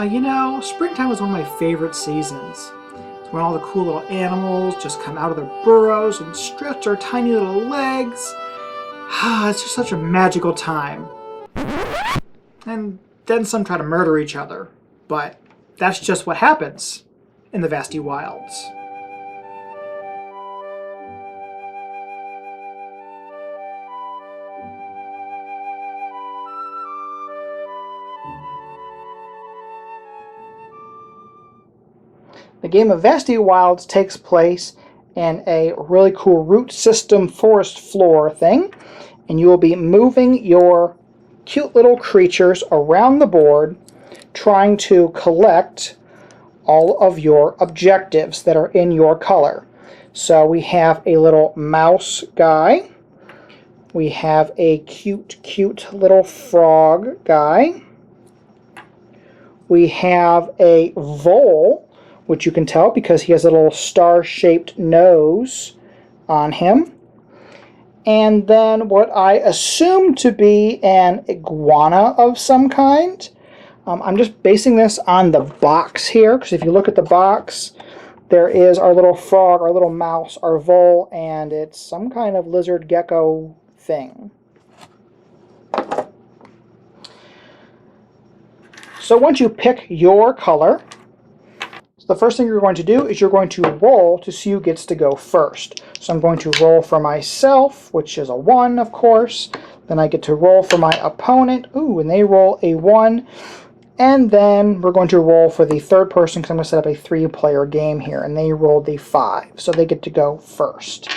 You know, springtime is one of my favorite seasons. It's when all the cool little animals just come out of their burrows and stretch their tiny little legs. It's just such a magical time. And then some try to murder each other, but that's just what happens in the Vasty wilds. The game of Vasty Wilds takes place in a really cool root system forest floor thing, and you will be moving your cute little creatures around the board trying to collect all of your objectives that are in your color. So we have a little mouse guy, we have a cute little frog guy, we have a vole, which you can tell because he has a little star-shaped nose on him. And then what I assume to be an iguana of some kind. I'm just basing this on the box here, because if you look at the box, there is our little frog, our little mouse, our vole, and it's some kind of lizard gecko thing. So once you pick your color, the first thing you're going to do is you're going to roll to see who gets to go first. So I'm going to roll for myself, which is a 1, of course. Then I get to roll for my opponent. Ooh, and they roll a 1. And then we're going to roll for the third person, because I'm going to set up a 3-player game here. And they rolled the 5, so they get to go first.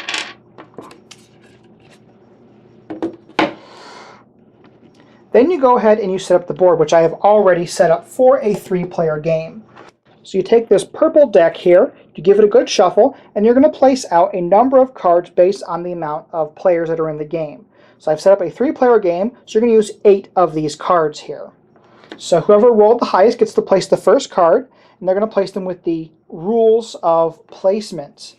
Then you go ahead and you set up the board, which I have already set up for a 3-player game. So you take this purple deck here, you give it a good shuffle, and you're going to place out a number of cards based on the amount of players that are in the game. So I've set up a 3-player game, so you're going to use 8 of these cards here. So whoever rolled the highest gets to place the first card, and they're going to place them with the rules of placement.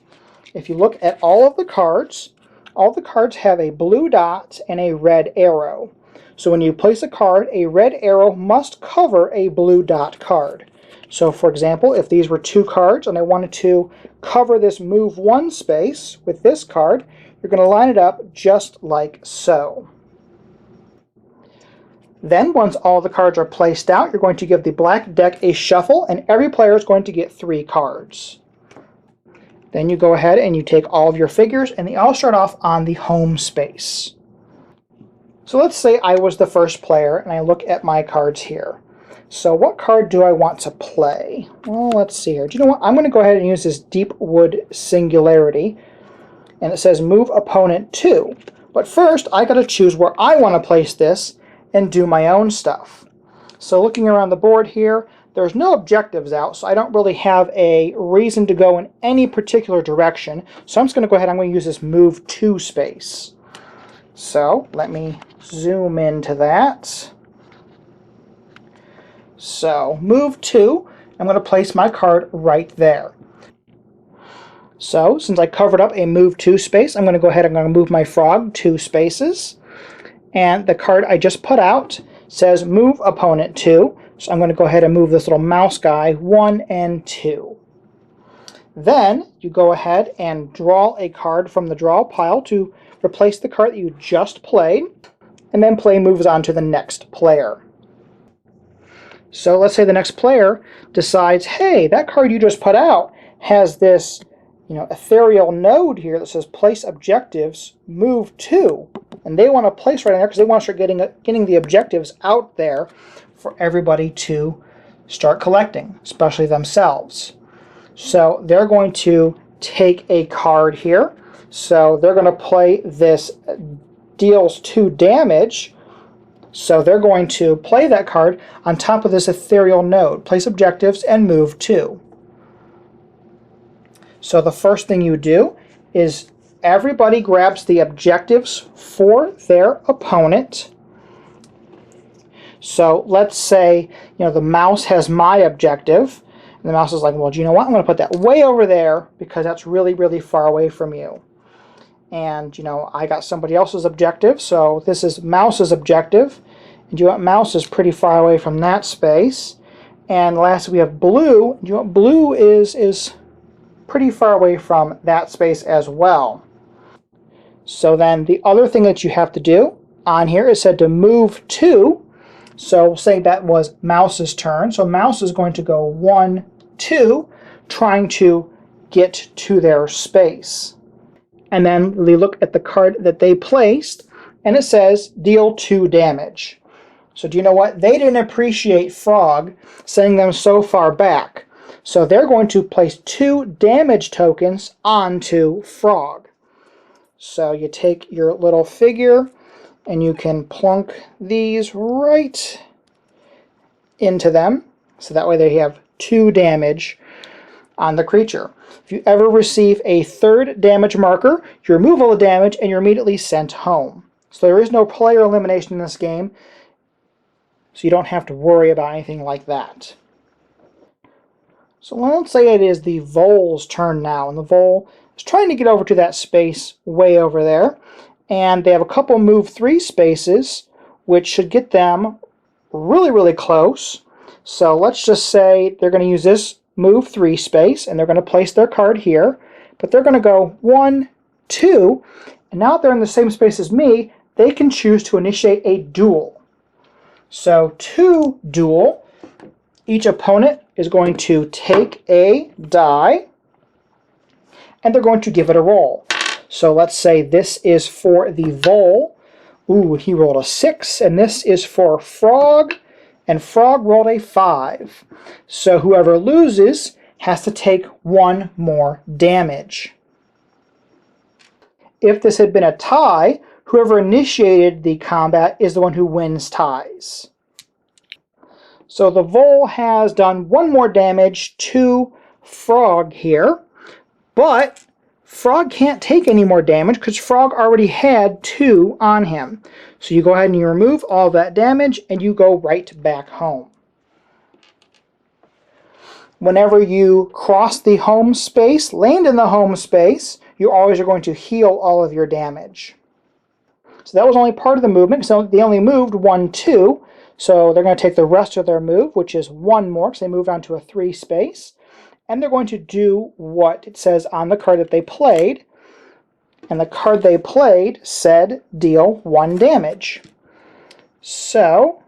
If you look at all the cards have a blue dot and a red arrow. So when you place a card, a red arrow must cover a blue dot card. So for example, if these were 2 cards and I wanted to cover this move 1 space with this card, you're going to line it up just like so. Then once all the cards are placed out, you're going to give the black deck a shuffle, and every player is going to get 3 cards. Then you go ahead and you take all of your figures, and they all start off on the home space. So let's say I was the first player and I look at my cards here. So what card do I want to play? Well, let's see here. Do you know what? I'm going to go ahead and use this Deep Wood Singularity. And it says move opponent 2. But first, I got to choose where I want to place this and do my own stuff. So looking around the board here, there's no objectives out, so I don't really have a reason to go in any particular direction. So I'm just going to go ahead and I'm going to use this move 2 space. So let me zoom into that. So, move 2, I'm going to place my card right there. So, since I covered up a move 2 space, I'm going to go ahead and I'm going to move my frog 2 spaces. And the card I just put out says move opponent 2. So I'm going to go ahead and move this little mouse guy 1 and 2. Then, you go ahead and draw a card from the draw pile to replace the card that you just played. And then play moves on to the next player. So let's say the next player decides, hey, that card you just put out has this, ethereal node here that says place objectives, move 2. And they want to place right in there because they want to start getting the objectives out there for everybody to start collecting, especially themselves. So they're going to take a card here. So they're going to play this deals 2 damage. So they're going to play that card on top of this ethereal node, place objectives, and move 2. So the first thing you do is everybody grabs the objectives for their opponent. So let's say, the mouse has my objective, and the mouse is like, well, do you know what? I'm going to put that way over there because that's really, really far away from you. And, I got somebody else's objective, so this is Mouse's objective. And you know what? Mouse is pretty far away from that space. And lastly, we have blue. You know, blue is pretty far away from that space as well. So then the other thing that you have to do on here is said to move 2. So say that was Mouse's turn. So Mouse is going to go 1, 2, trying to get to their space. And then they look at the card that they placed, and it says deal 2 damage. So do you know what? They didn't appreciate Frog sending them so far back. So they're going to place 2 damage tokens onto Frog. So you take your little figure and you can plunk these right into them. So that way they have 2 damage on the creature. If you ever receive a 3rd damage marker, you remove all the damage and you're immediately sent home. So there is no player elimination in this game, so you don't have to worry about anything like that. So let's say it is the Vole's turn now, and the Vole is trying to get over to that space way over there, and they have a couple move 3 spaces, which should get them really close. So let's just say they're going to use this move 3 space, and they're going to place their card here, but they're going to go 1, 2, and now that they're in the same space as me, they can choose to initiate a duel. So to duel, each opponent is going to take a die, and they're going to give it a roll. So let's say this is for the Vole. Ooh, he rolled a 6, and this is for Frog, and Frog rolled a 5. So whoever loses has to take 1 more damage. If this had been a tie, whoever initiated the combat is the one who wins ties. So the Vole has done 1 more damage to Frog here, but Frog can't take any more damage because Frog already had 2 on him. So you go ahead and you remove all that damage and you go right back home. Whenever you cross the home space, land in the home space, you always are going to heal all of your damage. So that was only part of the movement, so they only moved 1, 2. So they're going to take the rest of their move, which is 1 more, because they moved on to a 3 space. And they're going to do what it says on the card that they played. And the card they played said deal 1 damage. So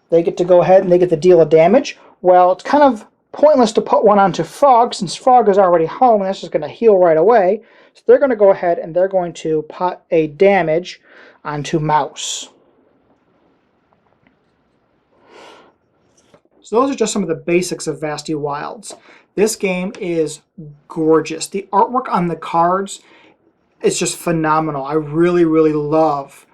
they get to go ahead and they get the deal of damage. Well, it's kind of pointless to put 1 onto Frog, since Frog is already home, and that's just going to heal right away. So they're going to go ahead and they're going to put a damage onto Mouse. So those are just some of the basics of Vasty Wilds. This game is gorgeous. The artwork on the cards is just phenomenal. I really love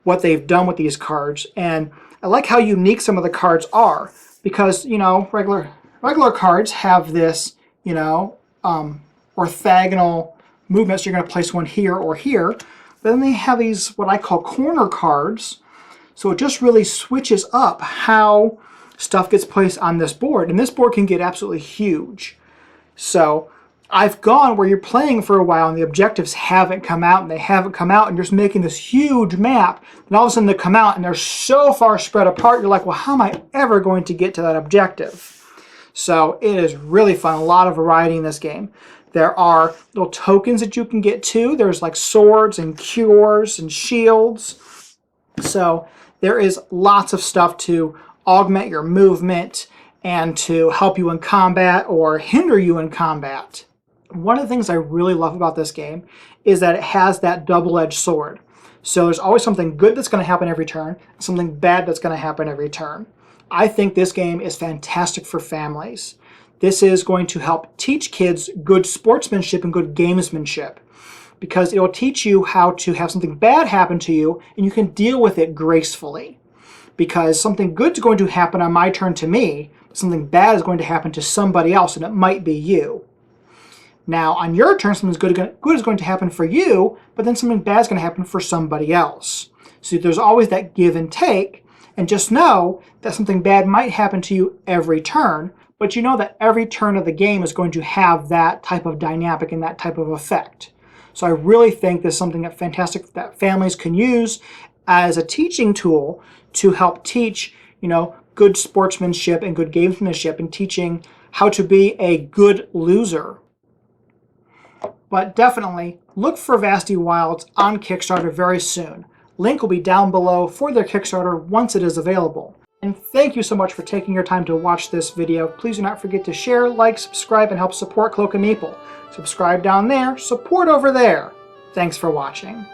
what they've done with these cards, and I like how unique some of the cards are, because, you know, regular cards have this, you know, orthogonal movements. You're going to place 1 here or here. But then they have these what I call corner cards, so it just really switches up how stuff gets placed on this board, and this board can get absolutely huge. So I've gone where you're playing for a while and the objectives haven't come out, and you're just making this huge map, and all of a sudden they come out and they're so far spread apart, you're like, well, how am I ever going to get to that objective? So it is really fun. A lot of variety in this game. There are little tokens that you can get too. There's like swords and cures and shields. So there is lots of stuff to augment your movement and to help you in combat or hinder you in combat. One of the things I really love about this game is that it has that double-edged sword. So there's always something good that's going to happen every turn, something bad that's going to happen every turn. I think this game is fantastic for families. This is going to help teach kids good sportsmanship and good gamesmanship, because it will teach you how to have something bad happen to you and you can deal with it gracefully. Because something good is going to happen on my turn to me, but something bad is going to happen to somebody else, and it might be you. Now, on your turn, something good is going to happen for you, but then something bad is going to happen for somebody else. So there's always that give and take, and just know that something bad might happen to you every turn, but you know that every turn of the game is going to have that type of dynamic and that type of effect. So I really think this is something that fantastic that families can use as a teaching tool to help teach, you know, good sportsmanship and good gamesmanship in teaching how to be a good loser. But definitely look for Vasty Wilds on Kickstarter very soon. Link will be down below for their Kickstarter once it is available. And thank you so much for taking your time to watch this video. Please do not forget to share, like, subscribe, and help support Cloak and Meeple. Subscribe down there, support over there. Thanks for watching.